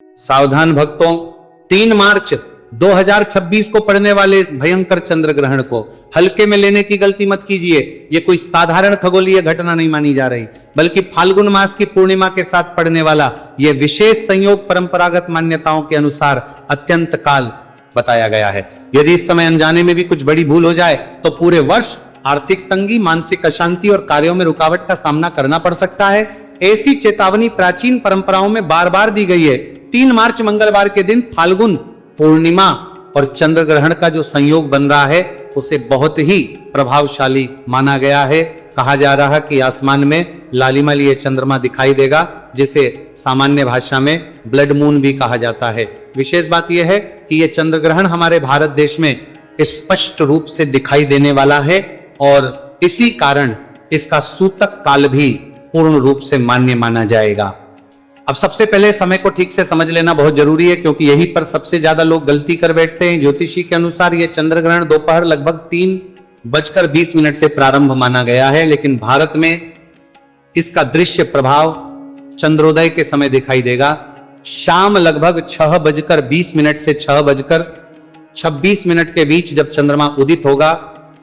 सावधान भक्तों, 3 मार्च 2026 को पड़ने वाले इस भयंकर चंद्र ग्रहण को हल्के में लेने की गलती मत कीजिए। ये कोई साधारण खगोलीय घटना नहीं मानी जा रही, बल्कि फाल्गुन मास की पूर्णिमा के साथ पड़ने वाला यह विशेष संयोग परंपरागत मान्यताओं के अनुसार अत्यंत काल बताया गया है। यदि इस समय अनजाने में भी कुछ बड़ी भूल हो जाए तो पूरे वर्ष आर्थिक तंगी, मानसिक अशांति और कार्यों में रुकावट का सामना करना पड़ सकता है। ऐसी चेतावनी प्राचीन परंपराओं में बार बार दी गई है। 3 मार्च मंगलवार के दिन फाल्गुन पूर्णिमा और चंद्र ग्रहण का जो संयोग बन रहा है उसे बहुत ही प्रभावशाली माना गया है। कहा जा रहा है कि आसमान में लालिमा लिए चंद्रमा दिखाई देगा, जिसे सामान्य भाषा में ब्लड मून भी कहा जाता है। विशेष बात यह है कि यह चंद्र ग्रहण हमारे भारत देश में स्पष्ट रूप से दिखाई देने वाला है और इसी कारण इसका सूतक काल भी पूर्ण रूप से मान्य माना जाएगा। अब सबसे पहले समय को ठीक से समझ लेना बहुत जरूरी है, क्योंकि यही पर सबसे ज्यादा लोग गलती कर बैठते हैं। ज्योतिषी के अनुसार यह चंद्र ग्रहण दोपहर लगभग 3:20 से प्रारंभ माना गया है, लेकिन भारत में इसका दृश्य प्रभाव चंद्रोदय के समय दिखाई देगा। शाम लगभग 6:20 से 6:26 के बीच जब चंद्रमा उदित होगा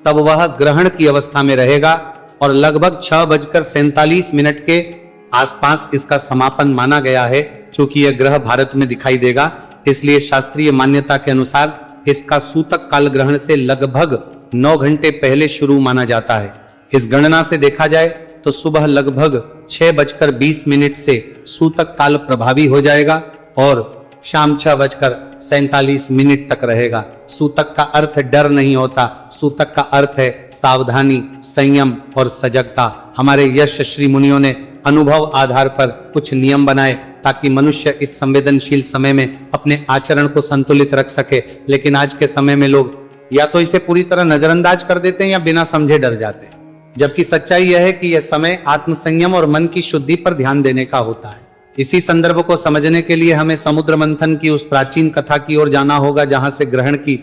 तब वह ग्रहण की अवस्था में रहेगा और लगभग 6:47 के आसपास इसका समापन माना गया है। चूंकि यह ग्रह भारत में दिखाई देगा, इसलिए शास्त्रीय मान्यता के अनुसार इसका सूतक काल ग्रहण से लगभग 9 घंटे पहले शुरू माना जाता है। इस गणना से देखा जाए तो सुबह लगभग 6:20 से सूतक काल प्रभावी हो जाएगा और शाम 6:47 तक रहेगा। सूतक का अर्थ डर नहीं होता, सूतक का अर्थ है सावधानी, संयम और सजगता। हमारे यश श्री मुनियों ने अनुभव आधार पर कुछ नियम बनाए ताकि मनुष्य इस संवेदनशील समय में अपने आचरण को संतुलित रख सके। लेकिन आज के समय में लोग या तो इसे पूरी तरह नजरअंदाज कर देते हैं या बिना समझे डर जाते हैं, जबकि सच्चाई यह है कि यह समय आत्मसंयम और मन की शुद्धि पर ध्यान देने का होता है। इसी संदर्भ को समझने के लिए हमें समुद्र मंथन की उस प्राचीन कथा की ओर जाना होगा, जहां से ग्रहण की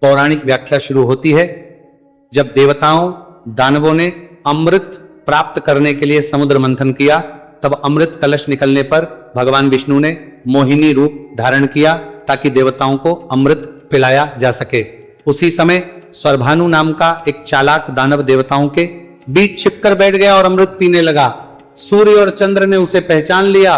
पौराणिक व्याख्या शुरू होती है। जब देवताओं दानवों ने अमृत प्राप्त करने के लिए समुद्र मंथन किया, तब अमृत कलश निकलने पर भगवान विष्णु ने मोहिनी रूप धारण किया ताकि देवताओं को अमृत पिलाया जा सके। उसी समय स्वरभानु नाम का एक चालाक दानव देवताओं के बीच छिपकर बैठ गया और अमृत पीने लगा। सूर्य और चंद्र ने उसे पहचान लिया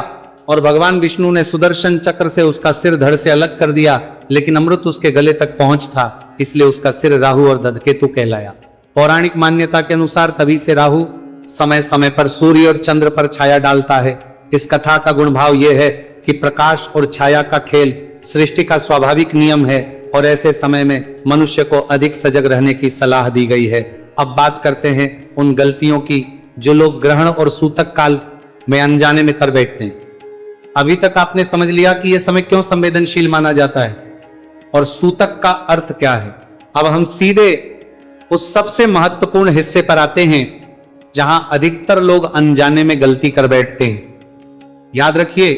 और भगवान विष्णु ने सुदर्शन चक्र से उसका सिर धड़ से अलग कर दिया, लेकिन अमृत उसके गले तक पहुंच था, इसलिए उसका सिर राहु और धधकेतु कहलाया। पौराणिक मान्यता के अनुसार तभी से राहु समय समय पर सूर्य और चंद्र पर छाया डालता है। इस कथा का गुण भाव यह है कि प्रकाश और छाया का खेल सृष्टि का स्वाभाविक नियम है और ऐसे समय में मनुष्य को अधिक सजग रहने की सलाह दी गई है। अब बात करते हैं उन गलतियों की जो लोग ग्रहण और सूतक काल में अनजाने में कर बैठते हैं। अभी तक आपने समझ लिया कि यह समय क्यों संवेदनशील माना जाता है और सूतक का अर्थ क्या है। अब हम सीधे उस सबसे महत्वपूर्ण हिस्से पर आते हैं जहां अधिकतर लोग अनजाने में गलती कर बैठते हैं। याद रखिए,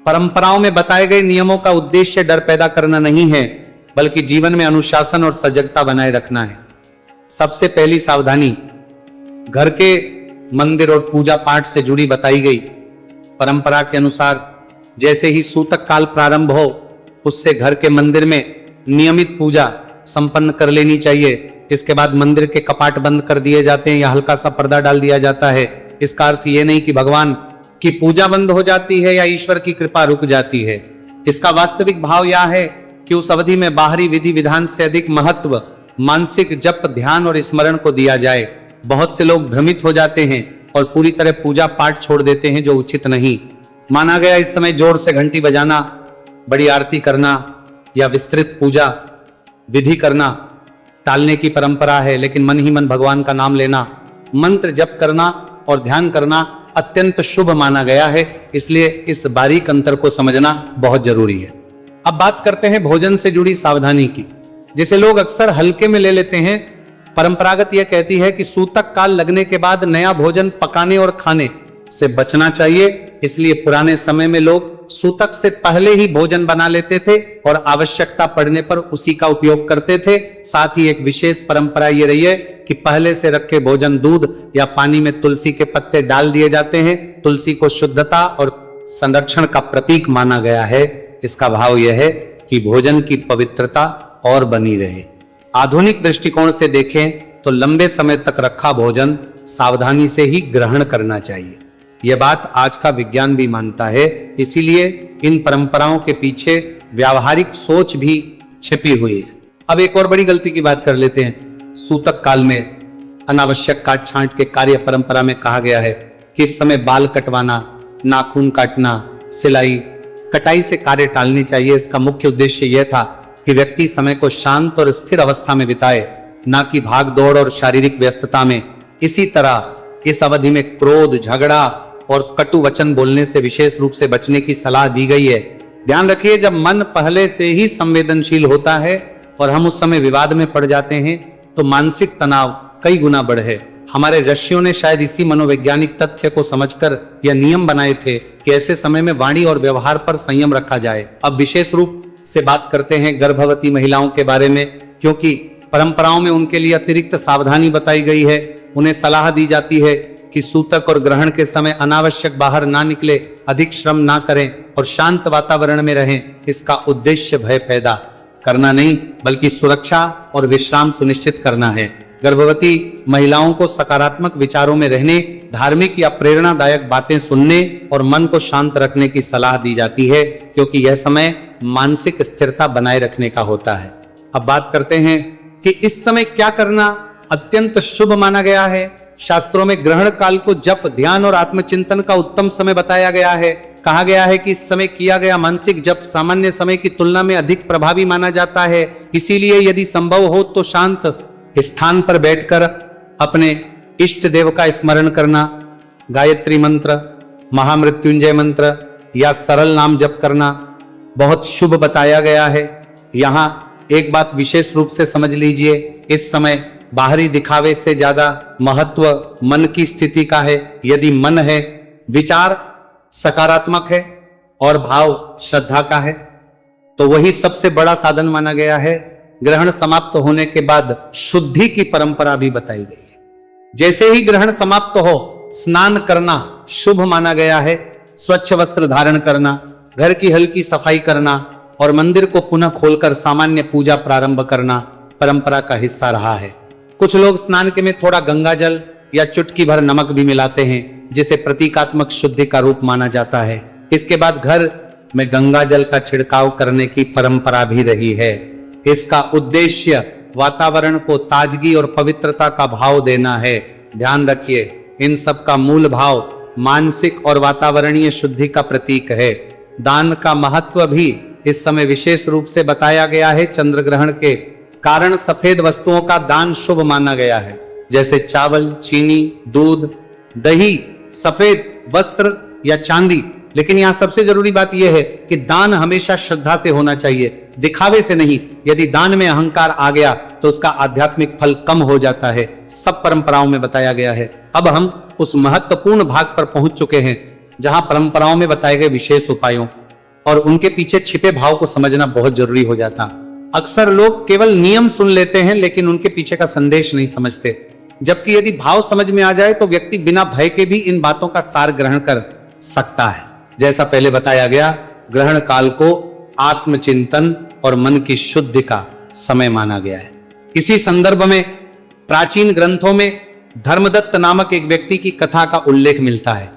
परंपराओं में बताए गए नियमों का उद्देश्य डर पैदा करना नहीं है, बल्कि जीवन में अनुशासन और सजगता बनाए रखना है। सबसे पहली सावधानी घर के मंदिर और पूजा पाठ से जुड़ी बताई गई। परंपरा के अनुसार जैसे ही सूतक काल प्रारंभ हो, उससे घर के मंदिर में नियमित पूजा संपन्न कर लेनी चाहिए। इसके बाद मंदिर के कपाट बंद कर दिए जाते हैं या हल्का सा पर्दा डाल दिया जाता है। इसका अर्थ ये नहीं कि भगवान की पूजा बंद हो जाती है या ईश्वर की कृपा रुक जाती है। इसका वास्तविक भाव यह है कि उस अवधि में बाहरी विधि विधान से अधिक महत्व मानसिक जप, ध्यान और स्मरण को दिया जाए। बहुत से लोग भ्रमित हो जाते हैं और पूरी तरह पूजा पाठ छोड़ देते हैं, जो उचित नहीं माना गया। इस समय जोर से घंटी बजाना, बड़ी आरती करना या विस्तृत पूजा विधि करना टालने की परंपरा है, लेकिन मन ही मन भगवान का नाम लेना, मंत्र जप करना और ध्यान करना अत्यंत शुभ माना गया है। इसलिए इस बारीक अंतर को समझना बहुत जरूरी है। अब बात करते हैं भोजन से जुड़ी सावधानी की, जिसे लोग अक्सर हल्के में ले लेते हैं। परंपरागत यह कहती है कि सूतक काल लगने के बाद नया भोजन पकाने और खाने से बचना चाहिए। इसलिए पुराने समय में लोग सूतक से पहले ही भोजन बना लेते थे और आवश्यकता पड़ने पर उसी का उपयोग करते थे। साथ ही एक विशेष परंपरा ये रही है कि पहले से रखे भोजन दूध या पानी में तुलसी के पत्ते डाल दिए जाते हैं। तुलसी को शुद्धता और संरक्षण का प्रतीक माना गया है। इसका भाव यह है कि भोजन की पवित्रता और बनी रहे। आधुनिक दृष्टिकोण से देखें तो लंबे समय तक रखा भोजन सावधानी से ही ग्रहण करना चाहिए। यह बात आज का विज्ञान भी मानता है। इसीलिए इन परंपराओं के पीछे व्यावहारिक सोच भी छिपी हुई है। अब एक और बड़ी गलती की बात कर लेते हैं। सूतक काल में अनावश्यक काट छांट के कार्य परंपरा में कहा गया है कि इस समय बाल कटवाना, नाखून काटना, सिलाई, कटाई से कार्य टालनी चाहिए। इसका मुख्य उद्देश्य यह था कि व्यक्ति समय को शांत और स्थिर अवस्था में बिताए, ना कि भाग दौड़ और शारीरिक व्यस्तता में। इसी तरह इस अवधि में क्रोध, झगड़ा और कटु वचन बोलने से विशेष रूप से बचने की सलाह दी गई है। ध्यान रखिए, जब मन पहले से ही संवेदनशील होता है और हम उस समय विवाद में पड़ जाते हैं तो मानसिक तनाव कई गुना बढ़े। हमारे ऋषियों ने शायद इसी मनोवैज्ञानिक तथ्य को समझकर यह नियम बनाए थे कि ऐसे समय में वाणी और व्यवहार पर संयम रखा जाए। अब विशेष रूप से बात करते हैं गर्भवती महिलाओं के बारे में, क्योंकि परंपराओं में उनके लिए अतिरिक्त सावधानी बताई गई है। उन्हें सलाह दी जाती है कि सूतक और ग्रहण के समय अनावश्यक बाहर ना निकले, अधिक श्रम ना करें और शांत वातावरण में रहें। इसका उद्देश्य भय पैदा करना नहीं, बल्कि सुरक्षा और विश्राम सुनिश्चित करना है। गर्भवती महिलाओं को सकारात्मक विचारों में रहने, धार्मिक या प्रेरणादायक बातें सुनने और मन को शांत रखने की सलाह दी जाती है, क्योंकि यह समय मानसिक स्थिरता बनाए रखने का होता है। अब बात करते हैं कि इस समय क्या करना अत्यंत शुभ माना गया है। शास्त्रों में ग्रहण काल को जप, ध्यान और आत्मचिंतन का उत्तम समय बताया गया है। कहा गया है कि इस समय किया गया मानसिक जप सामान्य समय की तुलना में अधिक प्रभावी माना जाता है। इसीलिए यदि संभव हो तो शांत स्थान पर बैठकर अपने इष्ट देव का स्मरण करना, गायत्री मंत्र, महामृत्युंजय मंत्र या सरल नाम जप करना बहुत शुभ बताया गया है। यहाँ एक बात विशेष रूप से समझ लीजिए, इस समय बाहरी दिखावे से ज्यादा महत्व मन की स्थिति का है। यदि मन है, विचार सकारात्मक है और भाव श्रद्धा का है, तो वही सबसे बड़ा साधन माना गया है। ग्रहण समाप्त होने के बाद शुद्धि की परंपरा भी बताई गई है। जैसे ही ग्रहण समाप्त हो, स्नान करना शुभ माना गया है। स्वच्छ वस्त्र धारण करना, घर की हल्की सफाई करना और मंदिर को पुनः खोलकर सामान्य पूजा प्रारंभ करना परंपरा का हिस्सा रहा है। कुछ लोग स्नान के में थोड़ा गंगा जल या चुटकी भर नमक भी मिलाते हैं, जिसे प्रतीकात्मक शुद्धि का रूप माना जाता है। इसके बाद घर में गंगा जल का छिड़काव करने की परंपरा भी रही है। इसका उद्देश्य वातावरण को ताजगी और पवित्रता का भाव देना है। ध्यान रखिए, इन सब का मूल भाव मानसिक और वातावरणीय शुद्धि का प्रतीक है। दान का महत्व भी इस समय विशेष रूप से बताया गया है। चंद्र ग्रहण के कारण सफेद वस्तुओं का दान शुभ माना गया है, जैसे चावल, चीनी, दूध, दही, सफेद वस्त्र या चांदी। लेकिन यहाँ सबसे जरूरी बात यह है कि दान हमेशा श्रद्धा से होना चाहिए, दिखावे से नहीं। यदि दान में अहंकार आ गया तो उसका आध्यात्मिक फल कम हो जाता है। सब परंपराओं में बताया गया है। अब हम उस महत्वपूर्ण भाग पर पहुंच चुके हैं जहां परंपराओं में बताए गए विशेष उपायों और उनके पीछे छिपे भाव को समझना बहुत जरूरी हो जाता। अक्सर लोग केवल नियम सुन लेते हैं लेकिन उनके पीछे का संदेश नहीं समझते, जबकि यदि भाव समझ में आ जाए तो व्यक्ति बिना भय के भी इन बातों का सार ग्रहण कर सकता है। जैसा पहले बताया गया, ग्रहण काल को आत्मचिंतन और मन की शुद्धि का समय माना गया है। इसी संदर्भ में प्राचीन ग्रंथों में धर्मदत्त नामक एक व्यक्ति की कथा का उल्लेख मिलता है।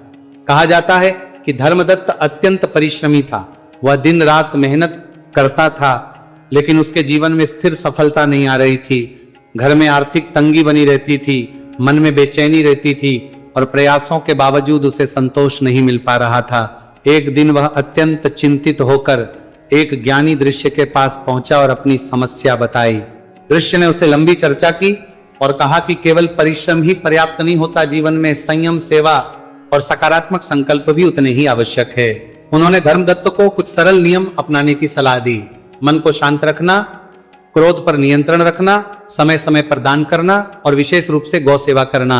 कहा जाता है कि धर्मदत्त अत्यंत परिश्रमी था। वह दिन रात मेहनत करता था, लेकिन उसके जीवन में स्थिर सफलता नहीं आ रही थी। घर में आर्थिक तंगी बनी रहती थी, मन में बेचैनी रहती थी और प्रयासों के बावजूद उसे संतोष नहीं मिल पा रहा था। एक दिन वह अत्यंत चिंतित होकर एक ज्ञानी दृश्य के पास पहुंचा और अपनी समस्या बताई। दृश्य ने उसे लंबी चर्चा की और कहा कि केवल परिश्रम ही पर्याप्त नहीं होता, जीवन में संयम, सेवा और सकारात्मक संकल्प भी उतने ही आवश्यक है। उन्होंने धर्मदत्त को कुछ सरल नियम अपनाने की सलाह दी। मन को शांत रखना, क्रोध पर नियंत्रण रखना, समय समय पर दान करना और विशेष रूप से गौ सेवा करना।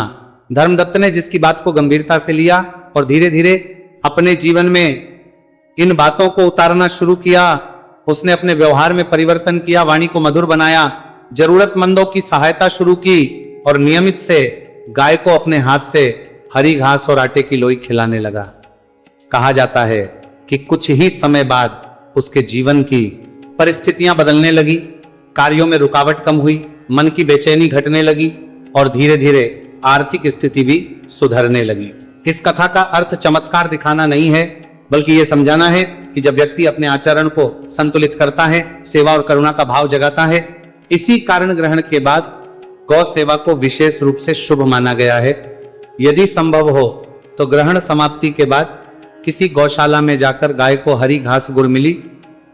धर्मदत्त ने जिसकी बात को गंभीरता से लिया और धीरे धीरे अपने जीवन में इन बातों को उतारना शुरू किया। उसने अपने व्यवहार में परिवर्तन किया, वाणी को मधुर बनाया, जरूरतमंदों की सहायता शुरू की और नियमित से गाय को अपने हाथ से हरी घास और आटे की लोई खिलाने लगा। कहा जाता है कि कुछ ही समय बाद उसके जीवन की परिस्थितियां बदलने लगी, कार्यों में रुकावट कम हुई, मन की बेचैनी घटने लगी और धीरे धीरे आर्थिक स्थिति भी सुधरने लगी। इस कथा का अर्थ चमत्कार दिखाना नहीं है, बल्कि यह समझाना है कि जब व्यक्ति अपने आचरण को संतुलित करता है, सेवा और करुणा का भाव जगाता है, इसी कारण ग्रहण के बाद गौ सेवा को विशेष रूप से शुभ माना गया है। यदि संभव हो तो ग्रहण समाप्ति के बाद किसी गौशाला में जाकर गाय को हरी घास गुड़ मिली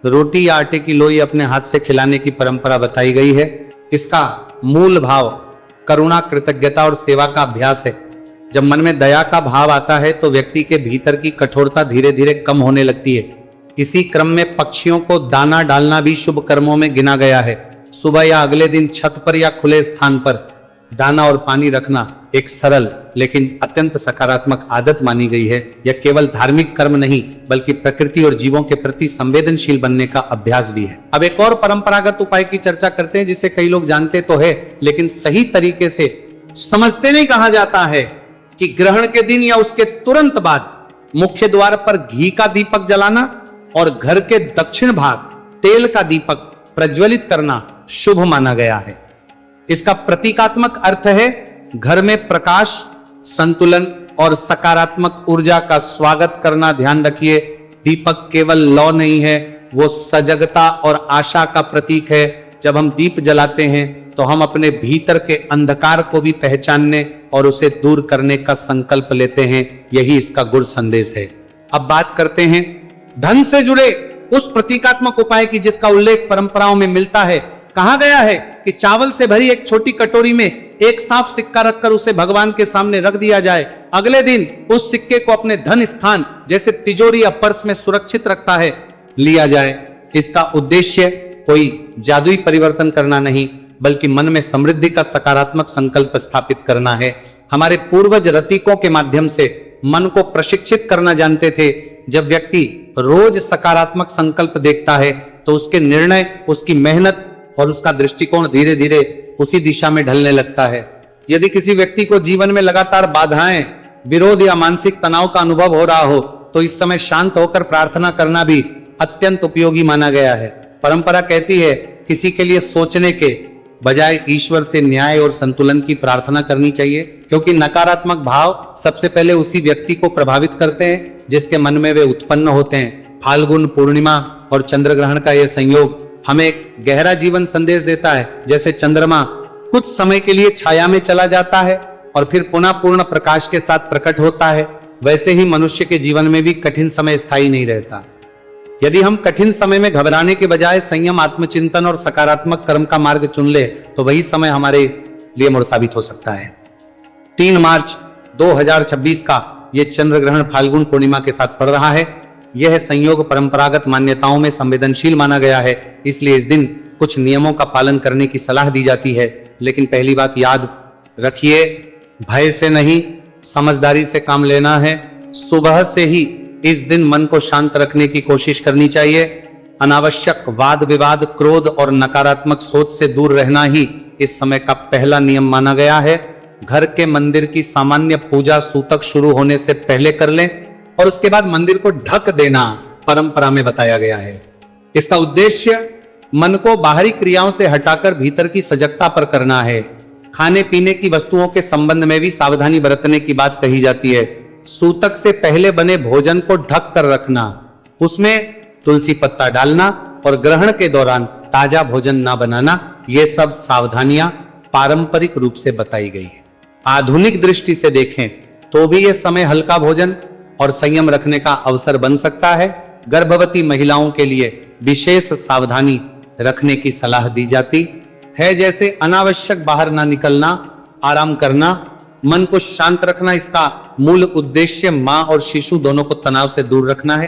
रोटी या आटे की लोई अपने हाथ से खिलाने की परंपरा बताई गई है। इसका मूल भाव करुणा, कृतज्ञता और सेवा का अभ्यास है। जब मन में दया का भाव आता है तो व्यक्ति के भीतर की कठोरता धीरे धीरे कम होने लगती है। इसी क्रम में पक्षियों को दाना डालना भी शुभ कर्मों में गिना गया है। सुबह या अगले दिन छत पर या खुले स्थान पर दाना और पानी रखना एक सरल लेकिन अत्यंत सकारात्मक आदत मानी गई है। यह केवल धार्मिक कर्म नहीं बल्कि प्रकृति और जीवों के प्रति संवेदनशील बनने का अभ्यास भी है। अब एक और परंपरागत उपाय की चर्चा करते हैं जिसे कई लोग जानते तो है लेकिन सही तरीके से समझते नहीं। कहा जाता है कि ग्रहण के दिन या उसके तुरंत बाद मुख्य द्वार पर घी का दीपक जलाना और घर के दक्षिण भाग तेल का दीपक प्रज्वलित करना शुभ माना गया है। इसका प्रतीकात्मक अर्थ है घर में प्रकाश, संतुलन और सकारात्मक ऊर्जा का स्वागत करना। ध्यान रखिए, दीपक केवल लौ नहीं है, वो सजगता और आशा का प्रतीक है। जब हम दीप जलाते हैं तो हम अपने भीतर के अंधकार को भी पहचानने और उसे दूर करने का संकल्प लेते हैं। यही इसका गुड़ संदेश है। अब बात करते हैं धन से जुड़े उस प्रतीकात्मक उपाय की जिसका उल्लेख परंपराओं में मिलता है। कहा गया है कि चावल से भरी एक छोटी कटोरी में एक साफ सिक्का रखकर उसे भगवान के सामने रख दिया जाए। अगले दिन उस सिक्के को अपने धन स्थान जैसे तिजोरी या पर्स में सुरक्षित रखता है लिया जाए। इसका उद्देश्य कोई जादुई परिवर्तन करना नहीं बल्कि मन में समृद्धि का सकारात्मक संकल्प स्थापित करना है। हमारे पूर्वज रतीकों के माध्यम से मन को प्रशिक्षित करना जानते थे। जब व्यक्ति रोज सकारात्मक संकल्प देखता है तो उसके निर्णय, उसकी मेहनत और उसका दृष्टिकोण धीरे धीरे उसी दिशा में ढलने लगता है। यदि किसी व्यक्ति को जीवन में लगातार बाधाएं, विरोध या मानसिक तनाव का अनुभव हो रहा हो तो इस समय शांत होकर प्रार्थना करना भी अत्यंत उपयोगी माना गया है। परंपरा कहती है किसी के लिए सोचने के बजाय ईश्वर से न्याय और संतुलन की प्रार्थना करनी चाहिए, क्योंकि नकारात्मक भाव सबसे पहले उसी व्यक्ति को प्रभावित करते हैं जिसके मन में वे उत्पन्न होते हैं। फाल्गुन पूर्णिमा और चंद्र ग्रहण का यह संयोग हमें एक गहरा जीवन संदेश देता है। जैसे चंद्रमा कुछ समय के लिए छाया में चला जाता है और फिर पुनः पूर्ण प्रकाश के साथ प्रकट होता है, वैसे ही मनुष्य के जीवन में भी कठिन समय स्थायी नहीं रहता। यदि हम कठिन समय में घबराने के बजाय संयम, आत्मचिंतन और सकारात्मक कर्म का मार्ग चुन ले तो वही समय हमारे लिए मोड़ साबित हो सकता है। 3 मार्च 2026 का यह चंद्र ग्रहण फाल्गुन पूर्णिमा के साथ पड़ रहा है। यह संयोग परंपरागत मान्यताओं में संवेदनशील माना गया है, इसलिए इस दिन कुछ नियमों का पालन करने की सलाह दी जाती है। लेकिन पहली बात याद रखिए, भय से नहीं समझदारी से काम लेना है। सुबह से ही इस दिन मन को शांत रखने की कोशिश करनी चाहिए। अनावश्यक वाद विवाद, क्रोध और नकारात्मक सोच से दूर रहना ही इस समय का पहला नियम माना गया है। घर के मंदिर की सामान्य पूजा सूतक शुरू होने से पहले कर लें और उसके बाद मंदिर को ढक देना परंपरा में बताया गया है। इसका उद्देश्य मन को बाहरी क्रियाओं से हटाकर भीतर की सजगता पर करना है। खाने पीने की वस्तुओं के संबंध में भी सावधानी बरतने की बात कही जाती है। सूतक से पहले बने भोजन को ढक कर रखना, उसमें तुलसी पत्ता डालना और ग्रहण के दौरान ताजा भोजन ना बनाना, ये सब सावधानियां पारंपरिक रूप से बताई गई है। आधुनिक दृष्टि से देखें तो भी यह समय हल्का भोजन और संयम रखने का अवसर बन सकता है। गर्भवती महिलाओं के लिए विशेष सावधानी रखने की सलाह दी जाती है, जैसे अनावश्यक बाहर ना निकलना, आराम करना, मन को शांत रखना। इसका मूल उद्देश्य मां और शिशु दोनों को तनाव से दूर रखना है।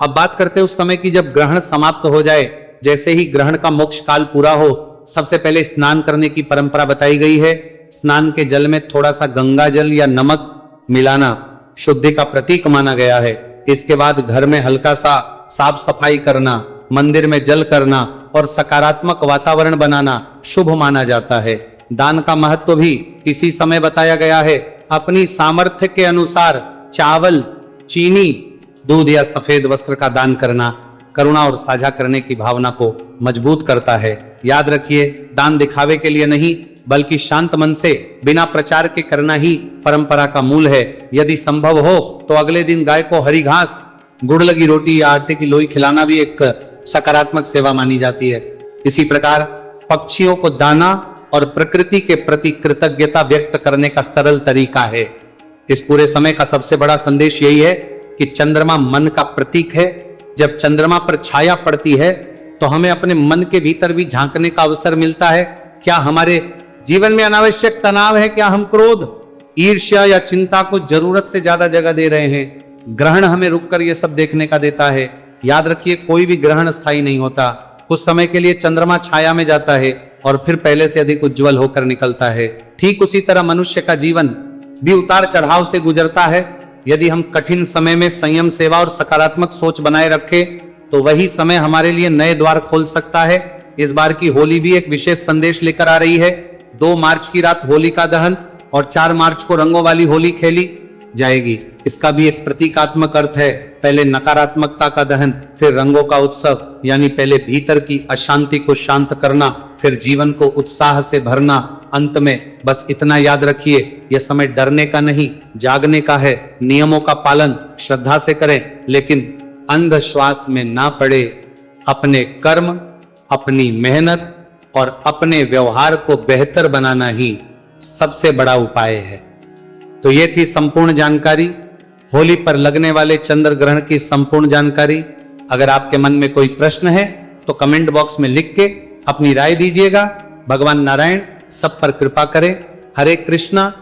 अब बात करते हैं उस समय की जब ग्रहण समाप्त हो जाए। जैसे ही ग्रहण का मोक्ष काल पूरा हो, सबसे पहले स्नान करने की परंपरा बताई गई है। स्नान के जल में थोड़ा सा गंगा जल या नमक मिलाना शुद्धि का प्रतीक माना गया है। इसके बाद घर में हल्का सा साफ सफाई करना, मंदिर में जल करना और सकारात्मक वातावरण बनाना शुभ माना जाता है। दान का महत्व भी इसी समय बताया गया है। अपनी सामर्थ्य के अनुसार चावल, चीनी, दूध या सफेद वस्त्र का दान करना करुणा और साझा करने की भावना को मजबूत करता है। याद रखिए, दान दिखावे के लिए नहीं बल्कि शांत मन से बिना प्रचार के करना ही परंपरा का मूल है। यदि संभव हो तो अगले दिन गाय को हरी घास, गुड़ लगी रोटी या आटे की लोई खिलाना भी एक सकारात्मक सेवा मानी जाती है। इसी प्रकार पक्षियों को दाना और प्रकृति के प्रति कृतज्ञता व्यक्त करने का सरल तरीका है। इस पूरे समय का सबसे बड़ा संदेश यही है कि चंद्रमा मन का प्रतीक है। जब चंद्रमा पर छाया पड़ती है तो हमें अपने मन के भीतर भी झांकने का अवसर मिलता है। क्या हमारे जीवन में अनावश्यक तनाव है? क्या हम क्रोध, ईर्ष्या या चिंता को जरूरत से ज्यादा जगह दे रहे हैं? ग्रहण हमें रुककर यह सब देखने का देता है। याद रखिए, कोई भी ग्रहण स्थायी नहीं होता। कुछ समय के लिए चंद्रमा छाया में जाता है और फिर पहले से अधिक उज्जवल होकर निकलता है। ठीक उसी तरह मनुष्य का जीवन भी उतार चढ़ाव से गुजरता है। यदि हम कठिन समय में संयम, सेवा और सकारात्मक सोच बनाए रखें तो वही समय हमारे लिए नए द्वार खोल सकता है। इस बार की होली भी एक विशेष संदेश लेकर आ रही है। 2 मार्च की रात होलिका दहन और 4 मार्च को रंगों वाली होली खेली जाएगी। इसका भी एक प्रतीकात्मक अर्थ है। पहले नकारात्मकता का दहन, फिर रंगों का उत्सव, यानी पहले भीतर की अशांति को शांत करना, फिर जीवन को उत्साह से भरना। अंत में बस इतना याद रखिए, यह समय डरने का नहीं, जागने का है। नियमों का पालन श्रद्धा से करें, लेकिन अंधविश्वास में ना पड़े। अपने कर्म, अपनी मेहनत और अपने व्यवहार को बेहतर बनाना ही सबसे बड़ा उपाय है। तो ये थी संपूर्ण जानकारी, होली पर लगने वाले चंद्र ग्रहण की संपूर्ण जानकारी। अगर आपके मन में कोई प्रश्न है तो कमेंट बॉक्स में लिख के अपनी राय दीजिएगा। भगवान नारायण सब पर कृपा करें। हरे कृष्णा।